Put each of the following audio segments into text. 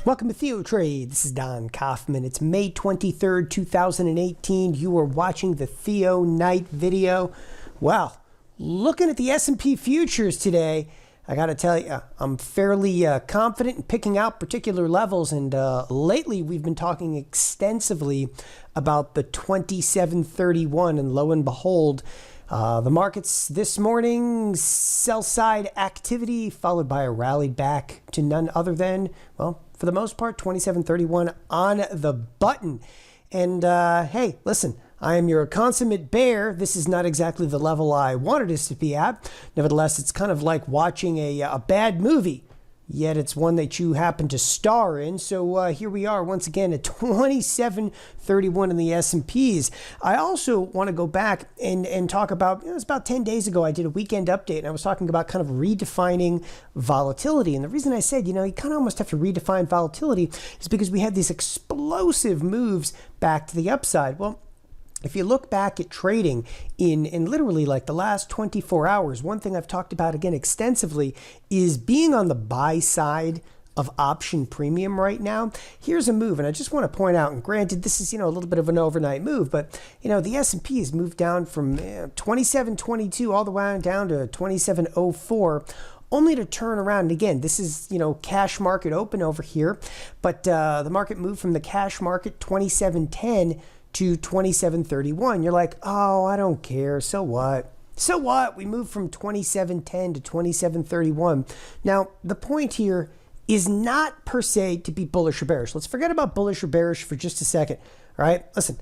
Welcome to TheoTrade. This is Don Kaufman. It's May 23rd, 2018. You are watching the Theo Night video. Well, looking at the S&P futures today, I got to tell you, I'm fairly confident in picking out particular levels. And lately, we've been talking extensively about the 2731. And lo and behold, the markets this morning, sell-side activity followed by a rally back to none other than, well, for the most part, 2731 on the button. And hey, listen, I am your consummate bear. This is not exactly the level I wanted us to be at. Nevertheless, it's kind of like watching a bad movie, yet it's one that you happen to star in. So here we are once again at 2731 in the S&Ps. I also want to go back and talk about, it was about 10 days ago, I did a weekend update, and I was talking about kind of redefining volatility. And the reason I said, you kind of almost have to redefine volatility is because we had these explosive moves back to the upside. Well, if you look back at trading in literally like the last 24 hours, one thing I've talked about again extensively is being on the buy side of option premium right now. Here's a move, and I just want to point out, and granted, this is, a little bit of an overnight move, but, the S&P has moved down from 2722 all the way down to 2704. Only to turn around, and again, this is, cash market open over here, but the market moved from the cash market 2710 to 2731. You're like, oh, I don't care. So what? So what? We moved from 2710 to 2731. Now, the point here is not per se to be bullish or bearish. Let's forget about bullish or bearish for just a second. All right? Listen,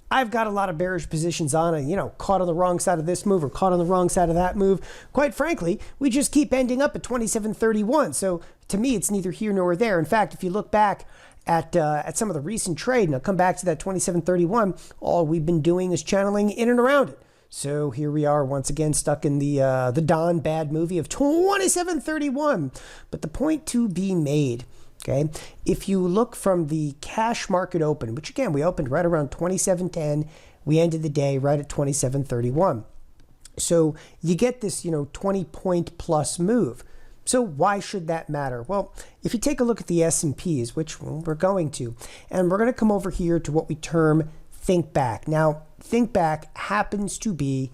I've got a lot of bearish positions on and, caught on the wrong side of this move or caught on the wrong side of that move. Quite frankly, we just keep ending up at 2731. So to me, it's neither here nor there. In fact, if you look back at some of the recent trade, and I'll come back to that 2731, all we've been doing is channeling in and around it. So here we are once again stuck in the Don bad movie of 2731. But the point to be made, okay, if you look from the cash market open, which again, we opened right around 2710, we ended the day right at 2731. So you get this, 20-point plus move. So why should that matter? Well, if you take a look at the S&Ps, which we're going to, and we're going to come over here to what we term think back. Now, think back happens to be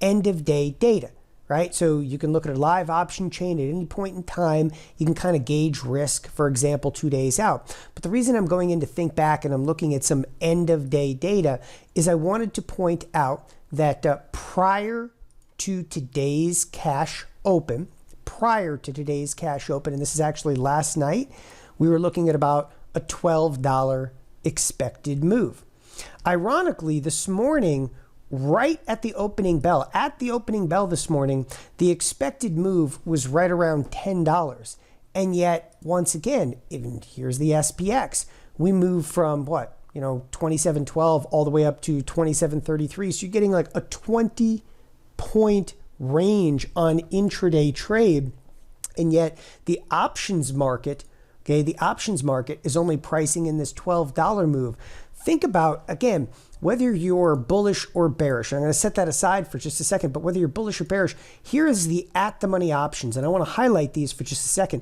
end of day data, right? So you can look at a live option chain at any point in time. You can kind of gauge risk, for example, 2 days out. But the reason I'm going into think back and I'm looking at some end of day data is I wanted to point out that prior to today's cash open, and this is actually last night, we were looking at about a $12 expected move. Ironically, this morning, right at the opening bell, this morning, the expected move was right around $10. And yet, once again, even here's the SPX. We moved from what, 2712 all the way up to 2733. So you're getting like a 20-point range on intraday trade, and yet the options market, is only pricing in this $12 move. Think about, again, whether you're bullish or bearish. I'm going to set that aside for just a second, but whether you're bullish or bearish, here is the at-the-money options, and I want to highlight these for just a second,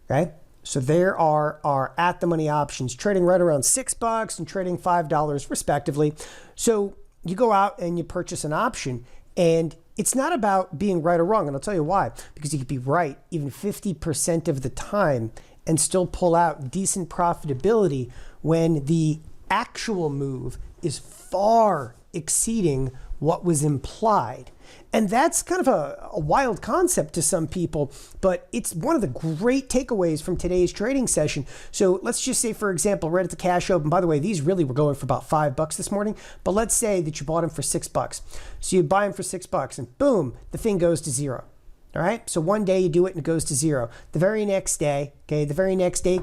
okay? So there are our at-the-money options trading right around $6 and trading $5 respectively. So you go out and you purchase an option, and it's not about being right or wrong, and I'll tell you why. Because you could be right even 50% of the time and still pull out decent profitability when the actual move is far exceeding what was implied. And that's kind of a wild concept to some people, but it's one of the great takeaways from today's trading session. So let's just say, for example, right at the cash open, by the way, these really were going for about $5 this morning, but let's say that you bought them for $6. So you buy them for $6 and boom, the thing goes to zero. All right. So one day you do it and it goes to zero. The very next day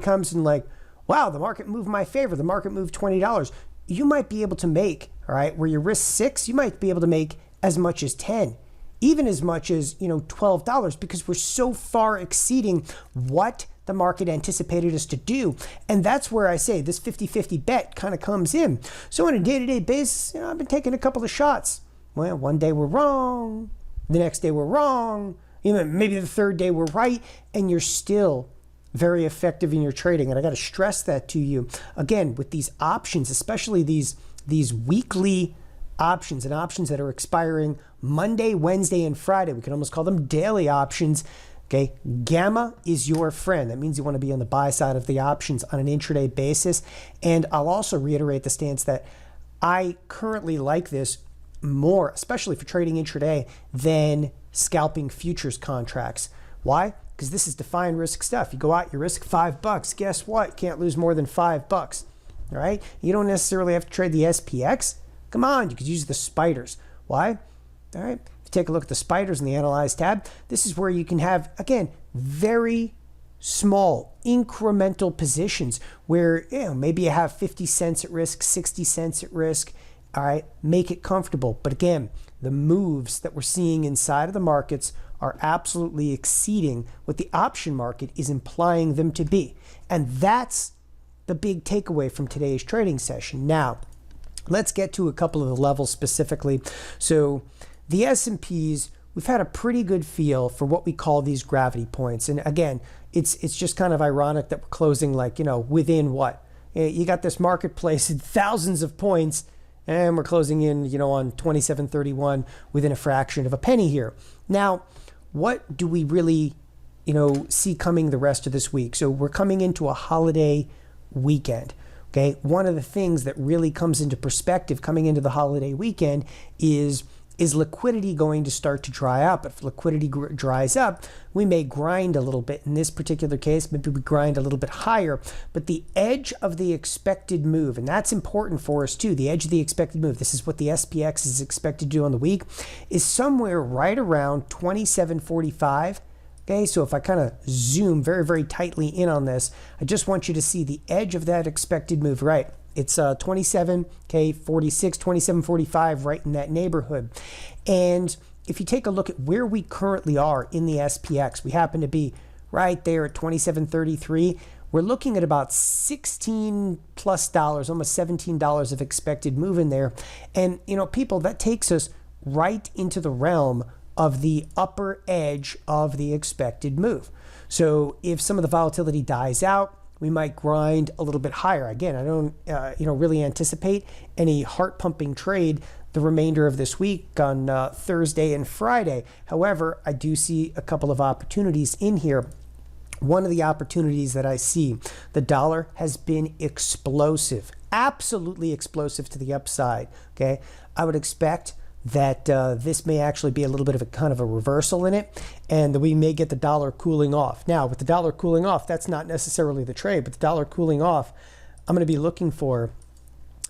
comes and like, wow, the market moved in my favor. The market moved $20. You might be able to make, all right, where you risk 6, you might be able to make as much as 10, even as much as, $12, because we're so far exceeding what the market anticipated us to do. And that's where I say this 50-50 bet kind of comes in. So on a day-to-day basis, I've been taking a couple of shots. Well, one day we're wrong, the next day we're wrong, maybe the third day we're right, and you're still very effective in your trading. And I got to stress that to you. Again, with these options, especially these weekly options and options that are expiring Monday, Wednesday, and Friday. We can almost call them daily options. Okay, gamma is your friend. That means you want to be on the buy side of the options on an intraday basis. And I'll also reiterate the stance that I currently like this more, especially for trading intraday, than scalping futures contracts. Why? Because this is defined risk stuff. You go out, you risk $5. Guess what? You can't lose more than $5. All right? You don't necessarily have to trade the SPX. Come on, you could use the spiders. Why? All right. If you take a look at the spiders in the Analyze tab, this is where you can have, again, very small incremental positions where maybe you have 50 cents at risk, 60 cents at risk. All right, make it comfortable. But again, the moves that we're seeing inside of the markets are absolutely exceeding what the option market is implying them to be. And that's the big takeaway from today's trading session. Now, let's get to a couple of the levels specifically. So the S&Ps, we've had a pretty good feel for what we call these gravity points. And again, it's just kind of ironic that we're closing like, within what? You got this marketplace at thousands of points, and we're closing in, on 27.31 within a fraction of a penny here. Now, what do we really, see coming the rest of this week? So we're coming into a holiday weekend. Okay, one of the things that really comes into perspective coming into the holiday weekend is liquidity going to start to dry up? If liquidity dries up, we may grind a little bit. In this particular case, maybe we grind a little bit higher, but the edge of the expected move, and that's important for us too, the edge of the expected move, this is what the SPX is expected to do on the week, is somewhere right around 27.45. Okay, so if I kind of zoom very, very tightly in on this, I just want you to see the edge of that expected move, right? It's 27.46, 27.45, right in that neighborhood. And if you take a look at where we currently are in the SPX, we happen to be right there at 27.33. We're looking at about $16 plus, almost $17 of expected move in there. And, people, that takes us right into the realm of the upper edge of the expected move. So if some of the volatility dies out, we might grind a little bit higher. Again, I don't really anticipate any heart-pumping trade the remainder of this week on Thursday and Friday. However, I do see a couple of opportunities in here. One of the opportunities that I see, the dollar has been explosive, absolutely explosive to the upside. Okay, I would expect that this may actually be a little bit of a kind of a reversal in it, and that we may get the dollar cooling off. Now, with the dollar cooling off, that's not necessarily the trade, but the dollar cooling off, I'm going to be looking for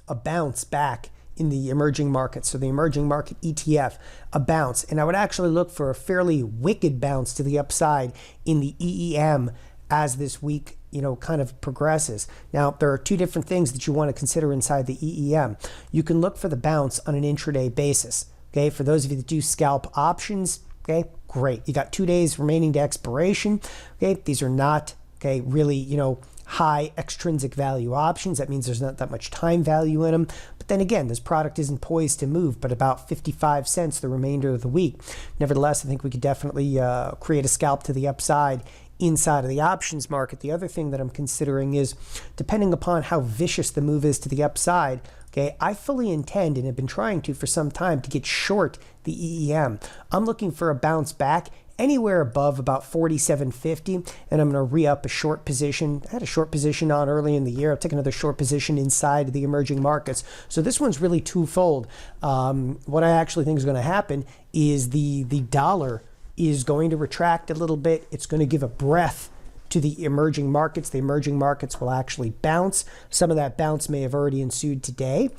a bounce back in the emerging markets. So the emerging market ETF, a bounce. And I would actually look for a fairly wicked bounce to the upside in the EEM as this week kind of progresses. Now, there are two different things that you want to consider inside the EEM. You can look for the bounce on an intraday basis. Okay, for those of you that do scalp options, okay, great. You got 2 days remaining to expiration. Okay, these are not really high extrinsic value options. That means there's not that much time value in them. But then again, this product isn't poised to move but about 55 cents the remainder of the week. Nevertheless, I think we could definitely create a scalp to the upside inside of the options market. The other thing that I'm considering is, depending upon how vicious the move is to the upside, okay, I fully intend and have been trying to for some time to get short the EEM. I'm looking for a bounce back anywhere above about 47.50, and I'm going to re-up a short position. I had a short position on early in the year. I'll take another short position inside the emerging markets. So this one's really twofold. What I actually think is going to happen is the dollar is going to retract a little bit. It's going to give a breath to the emerging markets. The emerging markets will actually bounce. Some of that bounce may have already ensued today.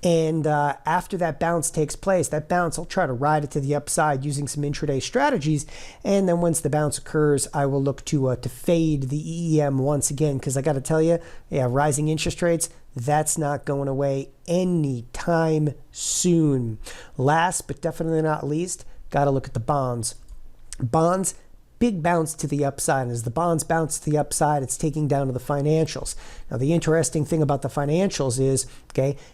And after that bounce takes place, that bounce, I'll try to ride it to the upside using some intraday strategies. And then once the bounce occurs, I will look to fade the EEM once again, because I got to tell you, rising interest rates, that's not going away anytime soon. Last but definitely not least, got to look at the bonds. Bonds, big bounce to the upside. And as the bonds bounce to the upside, it's taking down to the financials. Now, the interesting thing about the financials is,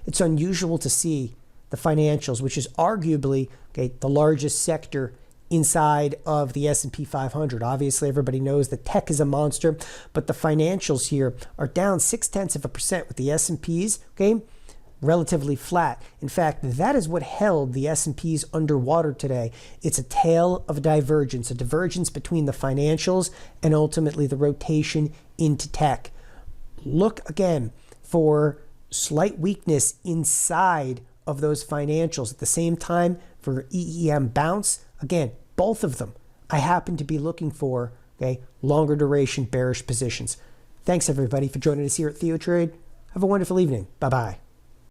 it's unusual to see the financials, which is arguably, the largest sector inside of the S&P 500. Obviously, everybody knows that tech is a monster, but the financials here are down 0.6% with the S&Ps, okay, relatively flat. In fact, that is what held the S&Ps underwater today. It's a tale of divergence, a divergence between the financials and ultimately the rotation into tech. Look again for slight weakness inside of those financials. At the same time, for EEM bounce, again, both of them I happen to be looking for, okay, longer duration bearish positions. Thanks everybody for joining us here at TheoTrade. Have a wonderful evening. Bye-bye.